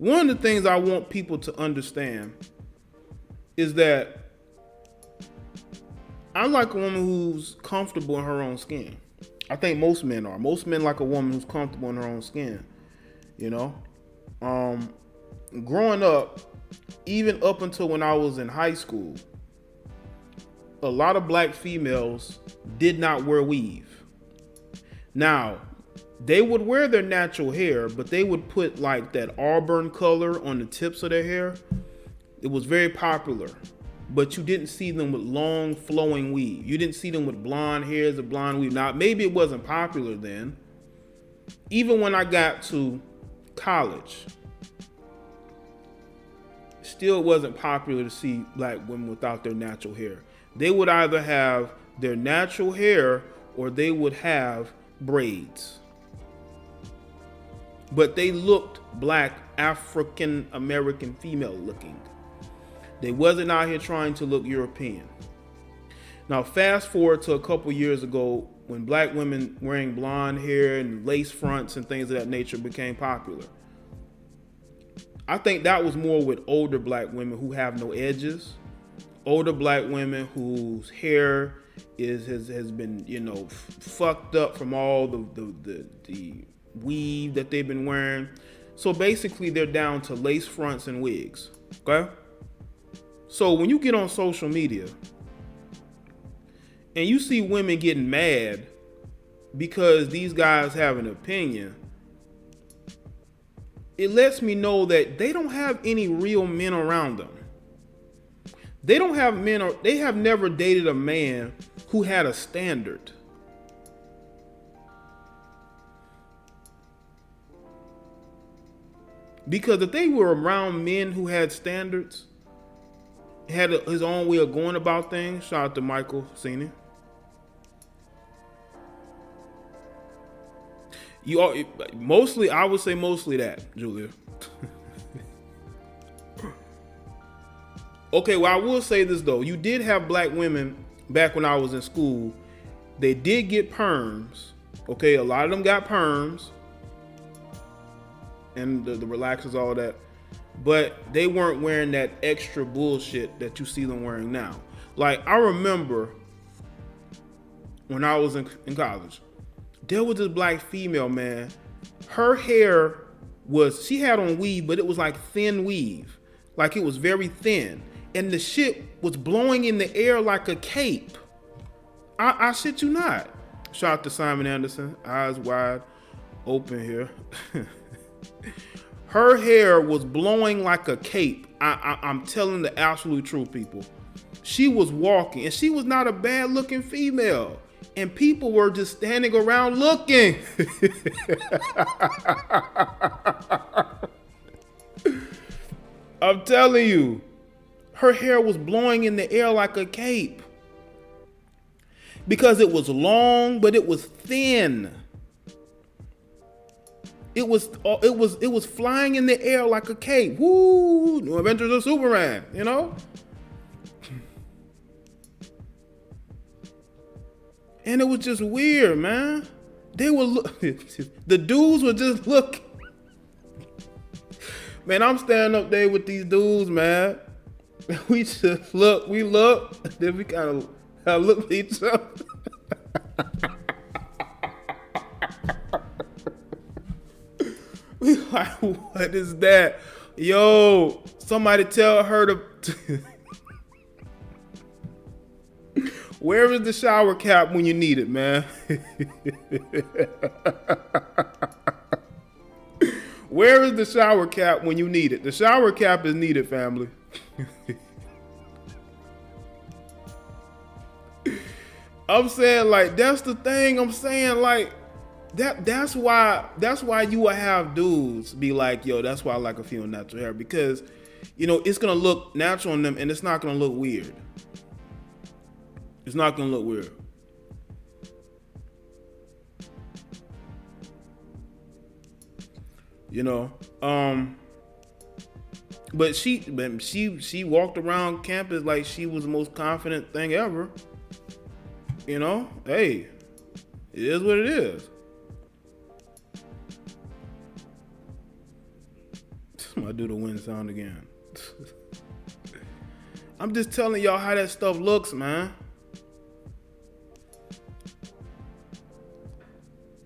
One of the things I want people to understand is that I like a woman who's comfortable in her own skin. I think most men are. Most men like a woman who's comfortable in her own skin. You know, growing up, even up until when I was in high school, a lot of black females did not wear weave. Now, they would wear their natural hair, but they would put like that auburn color on the tips of their hair. It was very popular, but you didn't see them with long flowing weave. You didn't see them with blonde hairs or blonde weave. Now, maybe it wasn't popular then. Even when I got to college, still wasn't popular to see black women without their natural hair. They would either have their natural hair or they would have braids. But they looked black, African American female looking. They wasn't out here trying to look European. Now fast forward to a couple years ago when black women wearing blonde hair and lace fronts and things of that nature became popular. I think that was more with older black women who have no edges. Older black women whose hair has been, you know, fucked up from all the weave that they've been wearing. So basically they're down to lace fronts and wigs. Okay? So when you get on social media and you see women getting mad because these guys have an opinion, it lets me know that they don't have any real men around them. They don't have men, or they have never dated a man who had a standard. Because if they were around men who had standards, had his own way of going about things, shout out to Michael Senior. You are mostly, I would say mostly that, Julia. Okay, well, I will say this though. You did have black women back when I was in school. They did get perms. Okay, a lot of them got perms. And the relaxers, all that. But they weren't wearing that extra bullshit that you see them wearing now. Like, I remember when I was in college, there was this black female, man. Her hair was, she had on weave, but it was like thin weave. Like it was very thin. And the shit was blowing in the air like a cape. I shit you not. Shout out to Simon Anderson, eyes wide open here. Her hair was blowing like a cape. I'm telling the absolute truth, people. She was walking, and she was not a bad looking female. And people were just standing around looking. I'm telling you, her hair was blowing in the air like a cape. Because it was long, but it was thin. It was flying in the air like a cape. Woo! New Adventures of Superman, you know? And it was just weird, man. They were the dudes were just looking. Man, I'm standing up there with these dudes, man. We just look, then we kind of look at each other. We like, what is that? Yo, somebody tell her to where is the shower cap when you need it, man? Where is the shower cap when you need it? The shower cap is needed, family. I'm saying, like, that's the thing. I'm saying, like, that's why you will have dudes be like, yo, that's why I like a female natural hair, because, you know, it's gonna look natural on them and it's not gonna look weird. It's not gonna look weird. You know, but she walked around campus like she was the most confident thing ever. You know, hey, it is what it is. I do the wind sound again. I'm just telling y'all how that stuff looks, man.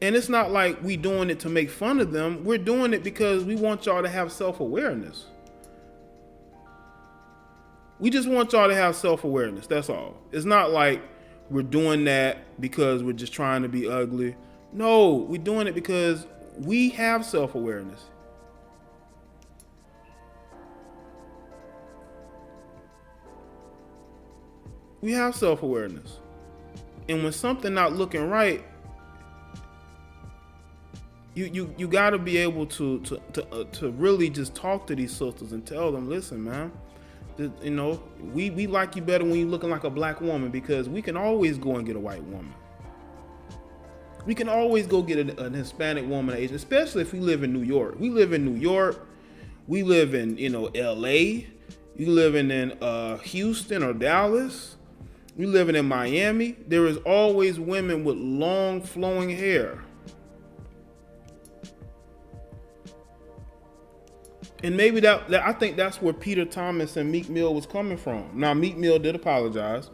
And it's not like we doing it to make fun of them. We're doing it because we want y'all to have self-awareness. We just want y'all to have self-awareness. That's all. It's not like we're doing that because we're just trying to be ugly. No, we're doing it because we have self-awareness. We have self-awareness. And when something not looking right, you got to be able to really just talk to these sisters and tell them, listen, man, you know, we like you better when you're looking like a black woman, because we can always go and get a white woman. We can always go get an Hispanic woman, especially if we live in New York. We live in New York. We live in, you know, LA. You living in Houston or Dallas. We living in Miami. There is always women with long flowing hair. And maybe that I think that's where Peter Thomas and Meek Mill was coming from. Now, Meek Mill did apologize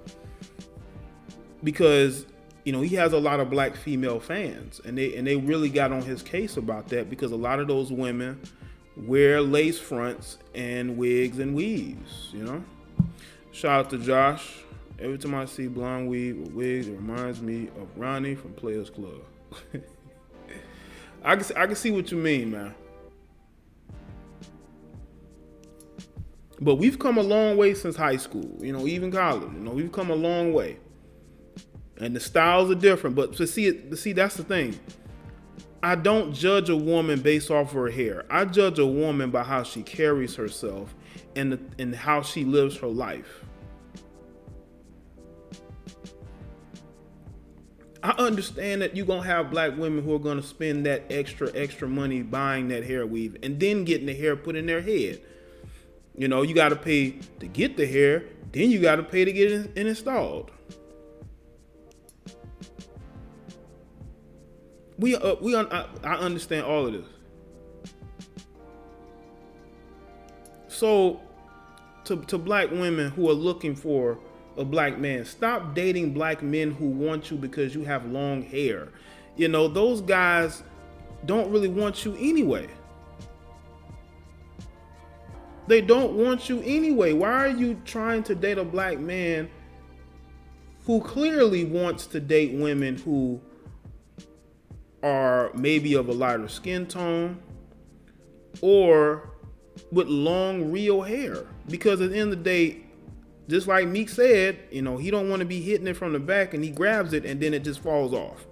because, you know, he has a lot of black female fans, and they really got on his case about that, because a lot of those women wear lace fronts and wigs and weaves, you know. Shout out to Josh. Every time I see blonde weave with wigs, it reminds me of Ronnie from Players Club. I can see what you mean, man. But we've come a long way since high school, you know, even college. You know, we've come a long way, and the styles are different. But to see, that's the thing. I don't judge a woman based off her hair. I judge a woman by how she carries herself and how she lives her life. I understand that you're going to have black women who are going to spend that extra money buying that hair weave and then getting the hair put in their head. You know, you got to pay to get the hair, then you got to pay to get it installed. I understand all of this. So, to black women who are looking for a black man, stop dating black men who want you because you have long hair. You know, those guys don't really want you anyway. They don't want you anyway. Why are you trying to date a black man who clearly wants to date women who are maybe of a lighter skin tone or with long real hair? Because at the end of the day, just like Meek said, you know, he don't want to be hitting it from the back, and he grabs it and then it just falls off.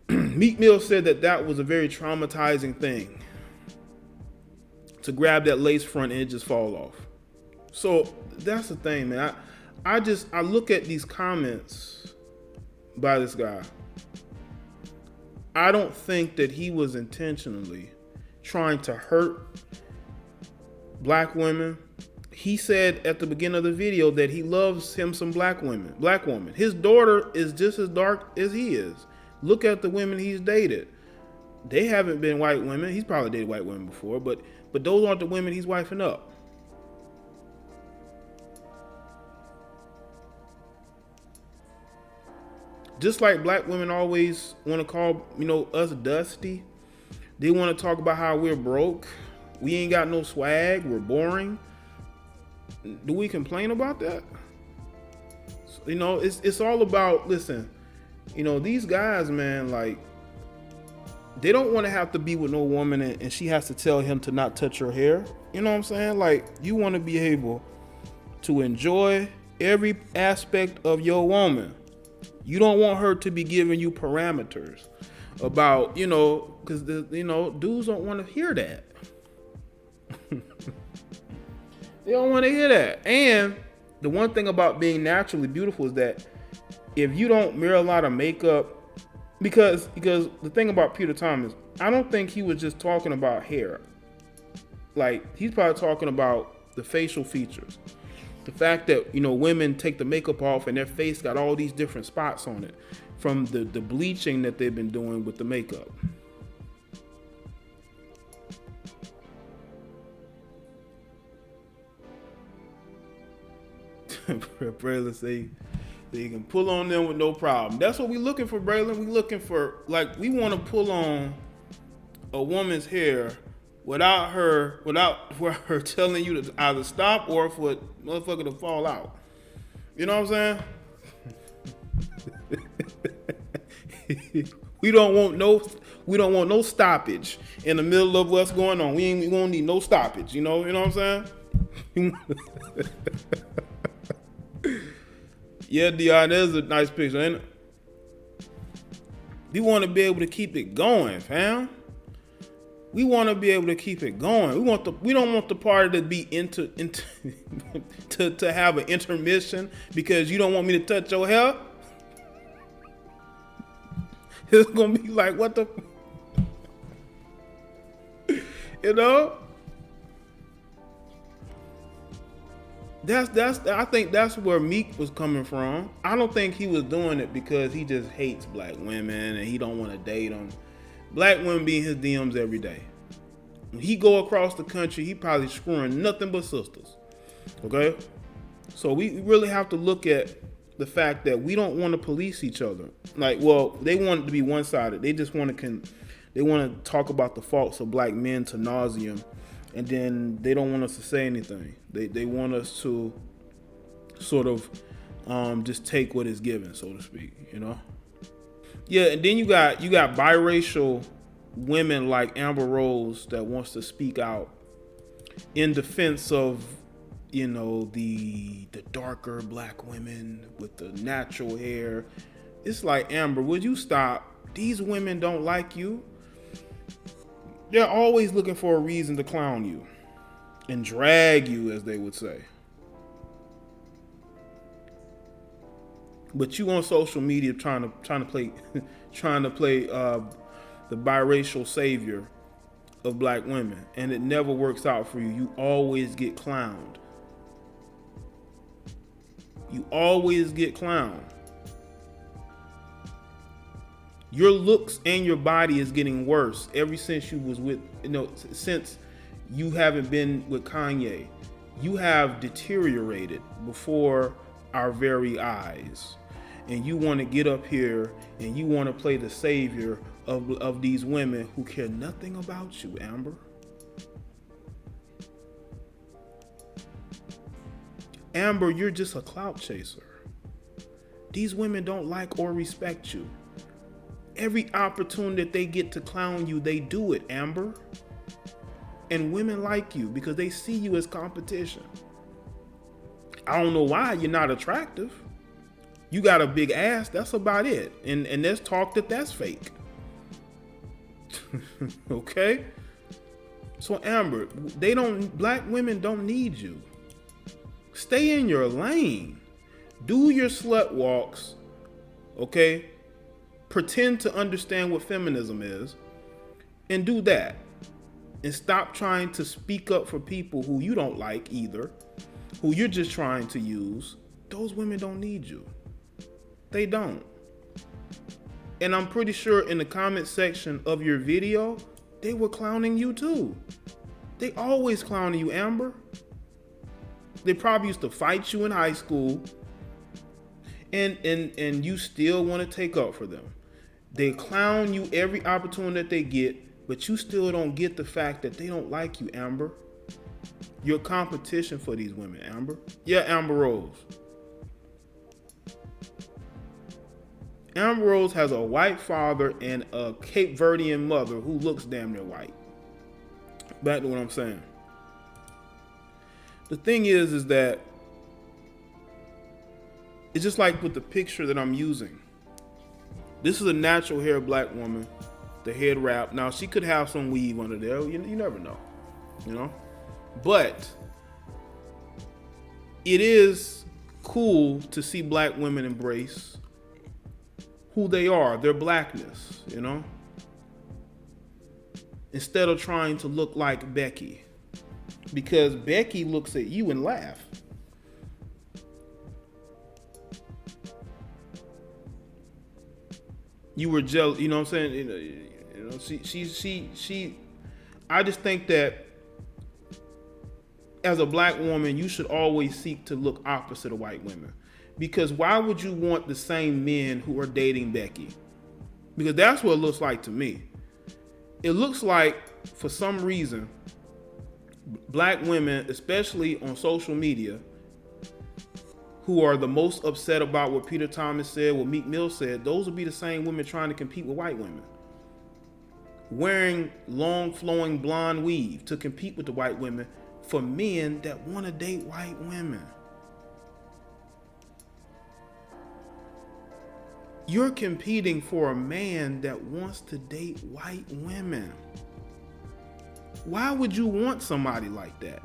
Meek Mill said that was a very traumatizing thing, to grab that lace front and it just fall off. So that's the thing, man. I look at these comments by this guy. I don't think that he was intentionally trying to hurt black women. He said at the beginning of the video that he loves him some black woman. His daughter is just as dark as he is. Look at the women he's dated. They haven't been white women. He's probably dated white women before, but those aren't the women he's wifing up. Just like black women always want to call, you know, us dusty. They want to talk about how we're broke. We ain't got no swag. We're boring. Do we complain about that? You know, it's all about, listen, you know, these guys, man, like, they don't want to have to be with no woman and she has to tell him to not touch her hair. You know what I'm saying? Like, you want to be able to enjoy every aspect of your woman. You don't want her to be giving you parameters about, you know, because, you know, dudes don't want to hear that. They don't want to hear that. And the one thing about being naturally beautiful is that if you don't wear a lot of makeup, because the thing about Peter Thomas, I don't think he was just talking about hair. Like, he's probably talking about the facial features. The fact that, you know, women take the makeup off and their face got all these different spots on it from the bleaching that they've been doing with the makeup. Braylon say you can pull on them with no problem. That's what we looking for, Braylon. We looking for, like, we want to pull on a woman's hair without her telling you to either stop or for a motherfucker to fall out. You know what I'm saying? We don't want no stoppage in the middle of what's going on. We won't need no stoppage. You know what I'm saying? Yeah, Dion, there's a nice picture, ain't it? We want to be able to keep it going, fam. We want to be able to keep it going. We don't want the party to be to have an intermission because you don't want me to touch your hair. It's gonna be like, what the, you know? I think that's where Meek was coming from. I don't think he was doing it because he just hates black women and he don't want to date them. Black women be in his DMs every day. When he go across the country, he probably screwing nothing but sisters. Okay? So we really have to look at the fact that we don't want to police each other. Like, well, they want it to be one-sided. They just want to talk about the faults of black men to nauseam, and then they don't want us to say anything. They want us to sort of just take what is given, so to speak, you know? Yeah, and then you got biracial women like Amber Rose that wants to speak out in defense of, you know, the darker black women with the natural hair. It's like, Amber, would you stop? These women don't like you. They're always looking for a reason to clown you and drag you, as they would say. But you on social media trying to play the biracial savior of black women, and it never works out for you. You always get clowned. You always get clowned. Your looks and your body is getting worse ever since you was with, since you haven't been with Kanye. You have deteriorated before our very eyes. And you want to get up here and you want to play the savior of these women who care nothing about you, Amber. Amber, you're just a clout chaser. These women don't like or respect you. Every opportunity that they get to clown you, they do it, Amber. And women like you because they see you as competition. I don't know why you're not attractive. You got a big ass, that's about it. And there's talk that's fake. Okay? So Amber, black women don't need you. Stay in your lane. Do your slut walks, okay? Pretend to understand what feminism is and do that. And stop trying to speak up for people who you don't like either, who you're just trying to use. Those women don't need you. They don't. And I'm pretty sure in the comment section of your video, they were clowning you too. They always clowning you, Amber. They probably used to fight you in high school, and you still want to take up for them. They clown you every opportunity that they get, but you still don't get the fact that they don't like you, Amber. You're competition for these women, Amber. Yeah, Amber Rose. Amber Rose has a white father and a Cape Verdean mother who looks damn near white. Back to what I'm saying. The thing is that it's just like with the picture that I'm using. This is a natural hair black woman, the head wrap. Now she could have some weave under there. You never know, you know. But it is cool to see black women embrace who they are, their blackness, you know. Instead of trying to look like Becky. Because Becky looks at you and laugh. You were jealous, you know what I'm saying? You know, she I just think that as a black woman, you should always seek to look opposite of white women. Because why would you want the same men who are dating Becky? Because that's what it looks like to me. It looks like, for some reason, black women, especially on social media, who are the most upset about what Peter Thomas said, what Meek Mill said, those will be the same women trying to compete with white women. Wearing long flowing blonde weave to compete with the white women for men that want to date white women. You're competing for a man that wants to date white women. Why would you want somebody like that?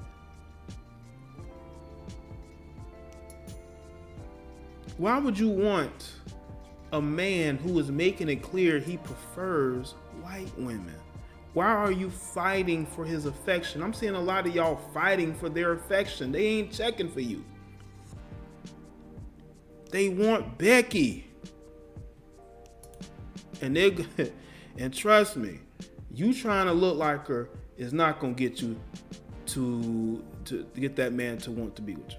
Why would you want a man who is making it clear he prefers white women? Why are you fighting for his affection? I'm seeing a lot of y'all fighting for their affection. They ain't checking for you. They want Becky. And trust me, you trying to look like her is not gonna get you to get that man to want to be with you.